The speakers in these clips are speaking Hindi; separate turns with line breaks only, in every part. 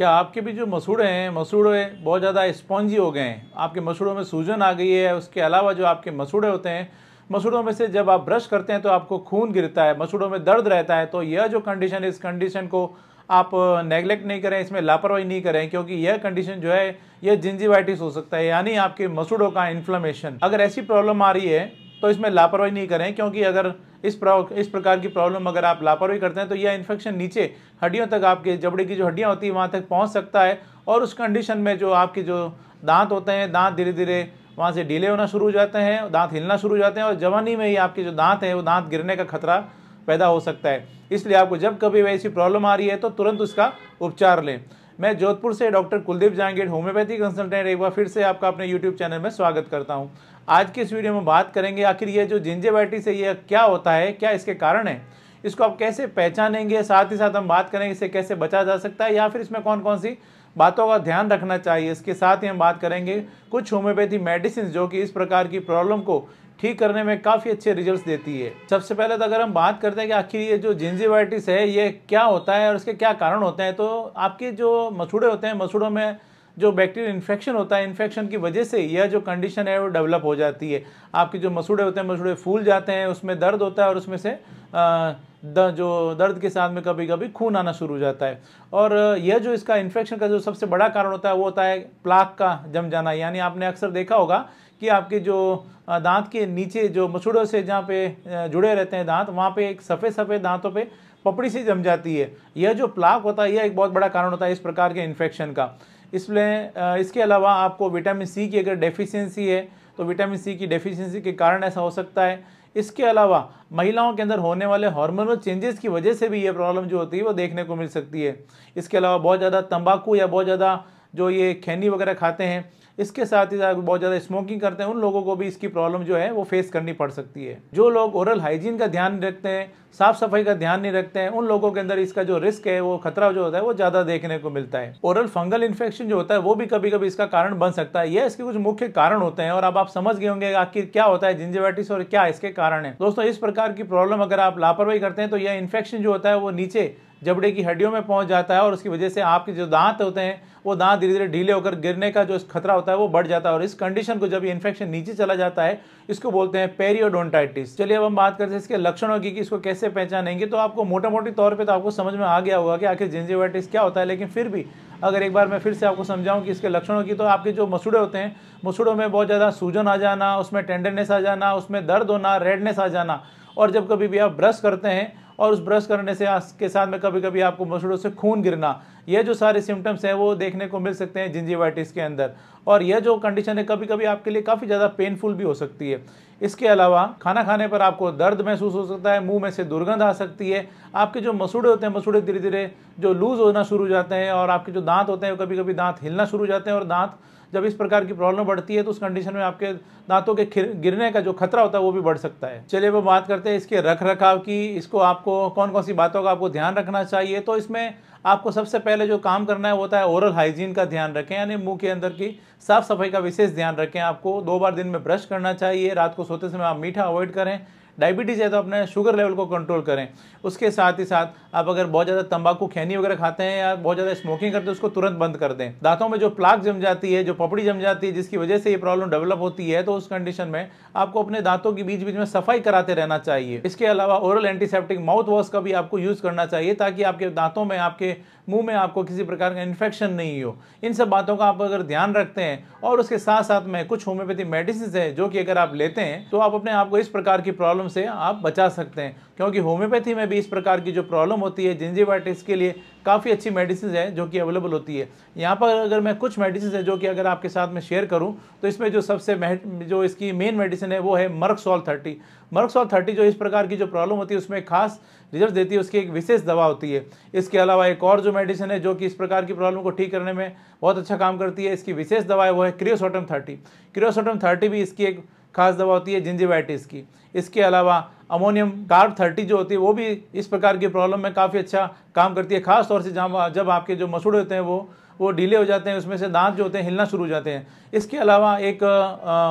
क्या आपके भी जो मसूड़े हैं, मसूड़े बहुत ज़्यादा स्पॉन्जी हो गए हैं, आपके मसूड़ों में सूजन आ गई है, उसके अलावा जो आपके मसूड़े होते हैं, मसूड़ों में से जब आप ब्रश करते हैं तो आपको खून गिरता है, मसूड़ों में दर्द रहता है, तो यह जो कंडीशन है, इस कंडीशन को आप नेगलेक्ट नहीं करें, इसमें लापरवाही नहीं करें, क्योंकि यह कंडीशन जो है यह जिंजिवाइटिस हो सकता है, यानी आपके मसूड़ों का इन्फ्लेमेशन। अगर ऐसी प्रॉब्लम आ रही है तो इसमें लापरवाही नहीं करें, क्योंकि अगर इस प्रकार की प्रॉब्लम अगर आप लापरवाही करते हैं तो यह इन्फेक्शन नीचे हड्डियों तक, आपके जबड़े की जो हड्डियां होती है वहां तक पहुंच सकता है, और उस कंडीशन में जो आपके जो दांत होते हैं, दांत धीरे धीरे वहां से ढीले होना शुरू हो जाते हैं, दांत हिलना शुरू हो जाते हैं, और जवानी में ही आपके जो दांत हैं वो दांत गिरने का खतरा पैदा हो सकता है। इसलिए आपको जब कभी वैसी प्रॉब्लम आ रही है तो तुरंत उसका उपचार लें। मैं जोधपुर से doctor Kuldeep Jahangir, homeopathy consultant, एक बार फिर से आपका अपने यूट्यूब चैनल में स्वागत करता हूं। आज की इस वीडियो में बात करेंगे आखिर ये जो जिंजिवाइटिस है ये क्या होता है, क्या इसके कारण है, इसको आप कैसे पहचानेंगे, साथ ही साथ हम बात करेंगे इसे कैसे बचा जा सकता है या फिर इसमें कौन कौन सी बातों का ध्यान रखना चाहिए। इसके साथ ही हम बात करेंगे कुछ होम्योपैथी मेडिसिन जो कि इस प्रकार की प्रॉब्लम को ठीक करने में काफ़ी अच्छे रिजल्ट्स देती है। सबसे पहले तो अगर हम बात करते हैं कि आखिर ये जो जिंजिवाइटिस है ये क्या होता है और इसके क्या कारण होते हैं, तो आपके जो मसूड़े होते हैं, मसूड़ों में जो बैक्टीरियल इन्फेक्शन होता है, इन्फेक्शन की वजह से यह जो कंडीशन है वो डेवलप हो जाती है। आपके जो मसूड़े होते हैं, मसूड़े फूल जाते हैं, उसमें दर्द होता है और उसमें से जो दर्द के साथ में कभी कभी खून आना शुरू हो जाता है। और यह जो इसका इन्फेक्शन का जो सबसे बड़ा कारण होता है वो होता है प्लाक का जम जाना। यानी आपने अक्सर देखा होगा कि आपके जो दांत के नीचे जो मसूड़ों से जहाँ पे जुड़े रहते हैं दांत, वहाँ पे एक सफ़ेद सफ़ेद दांतों पे पपड़ी सी जम जाती है। यह जो प्लाक होता है यह एक बहुत बड़ा कारण होता है इस प्रकार के इन्फेक्शन का। इसलिए इसके अलावा आपको विटामिन सी की अगर डेफिशिएंसी है तो विटामिन सी की डेफिशिएंसी के कारण ऐसा हो सकता है। इसके अलावा महिलाओं के अंदर होने वाले हार्मोनल चेंजेस की वजह से भी ये प्रॉब्लम जो होती है वो देखने को मिल सकती है। इसके अलावा बहुत ज़्यादा तंबाकू या बहुत ज़्यादा जो ये खैनी वगैरह खाते हैं, इसके साथ ही साथ बहुत ज़्यादा स्मोकिंग करते हैं, उन लोगों को भी इसकी प्रॉब्लम जो है वो फेस करनी पड़ सकती है। जो लोग ओरल हाइजीन का ध्यान नहीं रखते हैं, साफ सफाई का ध्यान नहीं रखते हैं, उन लोगों के अंदर इसका जो रिस्क है, वो खतरा जो होता है वो ज़्यादा देखने को मिलता है। ओरल फंगल इन्फेक्शन जो होता है वो भी कभी कभी इसका कारण बन सकता है। ये इसके कुछ मुख्य कारण होते हैं और अब आप समझ गए होंगे आखिर क्या होता है जिंजिवाइटिस और क्या इसके कारण है। दोस्तों, इस प्रकार की प्रॉब्लम अगर आप लापरवाही करते हैं तो यह इन्फेक्शन जो होता है वो नीचे जबड़े की हड्डियों में पहुंच जाता है और उसकी वजह से आपके जो दांत होते हैं वो दांत धीरे धीरे ढीले होकर गिरने का जो खतरा होता है वो बढ़ जाता है। और इस कंडीशन को जब ये इन्फेक्शन नीचे चला जाता है इसको बोलते हैं पेरियोडोंटाइटिस। चलिए अब हम बात करते हैं इसके लक्षणों की कि इसको कैसे पहचानेंगे। तो आपको मोटा मोटी तौर पे तो आपको समझ में आ गया होगा कि आखिर जिंजिवाइटिस क्या होता है, लेकिन फिर भी अगर एक बार मैं फिर से आपको समझाऊं कि इसके लक्षणों की, तो आपके जो मसूड़े होते हैं, मसूड़ों में बहुत ज़्यादा सूजन आ जाना, उसमें टेंडरनेस आ जाना, उसमें दर्द होना, रेडनेस आ जाना, और जब कभी भी आप ब्रश करते हैं और उस ब्रश करने से के साथ में कभी कभी आपको मसूड़ों से खून गिरना, ये जो सारे सिम्टम्स हैं वो देखने को मिल सकते हैं जिंजिवाइटिस के अंदर। और यह जो कंडीशन है कभी कभी आपके लिए काफ़ी ज़्यादा पेनफुल भी हो सकती है। इसके अलावा खाना खाने पर आपको दर्द महसूस हो सकता है, मुंह में से दुर्गंध आ सकती है, आपके जो मसूड़े होते हैं, मसूड़े धीरे धीरे जो लूज होना शुरू हो जाते हैं, और आपके जो दांत होते हैं कभी कभी दांत हिलना शुरू हो जाते हैं। और दांत जब इस प्रकार की प्रॉब्लम बढ़ती है तो उस कंडीशन में आपके दांतों के गिरने का जो खतरा होता है वो भी बढ़ सकता है। चलिए वो बात करते हैं इसके रख रखाव की। इसको आपको कौन कौन सी बातों का आपको ध्यान रखना चाहिए। तो इसमें आपको सबसे पहले जो काम करना है वो होता है ओरल हाइजीन का ध्यान रखें, यानी मुंह के अंदर की साफ सफाई का विशेष ध्यान रखें। आपको 2 बार दिन में ब्रश करना चाहिए, रात को सोते समय आप मीठा अवॉइड करें, डायबिटीज़ है तो अपने शुगर लेवल को कंट्रोल करें। उसके साथ ही साथ आप अगर बहुत ज़्यादा तंबाकू खैनी वगैरह खाते हैं या बहुत ज़्यादा स्मोकिंग करते हैं उसको तुरंत बंद कर दें। दांतों में जो प्लाक जम जाती है, जो पपड़ी जम जाती है, जिसकी वजह से ये प्रॉब्लम डेवलप होती है, तो उस कंडीशन में आपको अपने दांतों की बीच बीच में सफाई कराते रहना चाहिए। इसके अलावा ओरल एंटीसेप्टिक माउथ वॉश का भी आपको यूज़ करना चाहिए ताकि आपके दांतों में, आपके मुंह में आपको किसी प्रकार का इन्फेक्शन नहीं हो। इन सब बातों का आप अगर ध्यान रखते हैं और उसके साथ साथ में कुछ होम्योपैथी मेडिसिन है जो कि अगर आप लेते हैं तो आप अपने आप को इस प्रकार की प्रॉब्लम से आप बचा सकते हैं, क्योंकि होम्योपैथी में भी इस प्रकार की जो प्रॉब्लम होती है जिंजिवाइटिस के लिए काफ़ी अच्छी मेडिसिन है जो कि अवेलेबल होती है। यहाँ पर अगर मैं कुछ मेडिसिन है जो कि अगर आपके साथ में शेयर करूँ तो इसमें जो सबसे जो इसकी मेन मेडिसिन है वो है मर्कसोल 30। मर्कसोल 30 जो इस प्रकार की जो प्रॉब्लम होती है उसमें खास रिजल्ट देती है, उसकी एक विशेष दवा होती है। इसके अलावा एक और जो मेडिसिन है जो कि इस प्रकार की प्रॉब्लम को ठीक करने में बहुत अच्छा काम करती है, इसकी विशेष दवा है वो है क्रियोसोटम 30। क्रियोसोटम 30 भी इसकी एक खास दवा होती है जिंजिवाइटिस की। इसके अलावा अमोनियम कार्ब 30 जो होती है वो भी इस प्रकार की प्रॉब्लम में काफ़ी अच्छा काम करती है, खास तौर से जब आपके जो मसूड़े होते हैं वो ढीले हो जाते हैं, उसमें से दांत जो होते हैं हिलना शुरू हो जाते हैं। इसके अलावा एक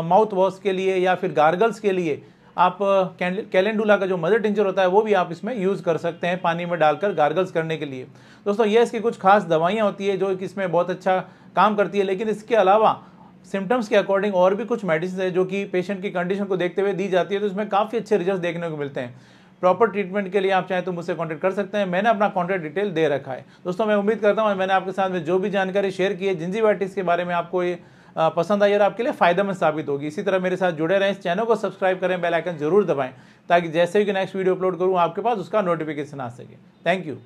माउथ वॉश के लिए या फिर गार्गल्स के लिए आप कैलेंडुला का जो मदर टिंचर होता है वो भी आप इसमें यूज़ कर सकते हैं पानी में डालकर गार्गल्स करने के लिए। दोस्तों ये इसकी कुछ खास दवाइयाँ होती है जो इसमें बहुत अच्छा काम करती है, लेकिन इसके अलावा सिम्टम्स के अकॉर्डिंग और भी कुछ मेडिसिन है जो कि पेशेंट की कंडीशन को देखते हुए दी जाती है, तो इसमें काफ़ी अच्छे रिजल्ट देखने को मिलते हैं। प्रॉपर ट्रीटमेंट के लिए आप चाहें तो मुझसे कॉन्टैक्ट कर सकते हैं, मैंने अपना कॉन्टैक्ट डिटेल दे रखा है। दोस्तों मैं उम्मीद करता हूँ मैंने आपके साथ में जो भी जानकारी शेयर की है जिंजीवाइटिस के बारे में आपको ये पसंद आई और आपके लिए फायदेमंद साबित होगी। इसी तरह मेरे साथ जुड़े रहें, इस चैनल को सब्सक्राइब करें, बेल आइकन जरूर दबाएं ताकि जैसे ही नेक्स्ट वीडियो अपलोड करूँ आपके पास उसका नोटिफिकेशन आ सके। Thank you.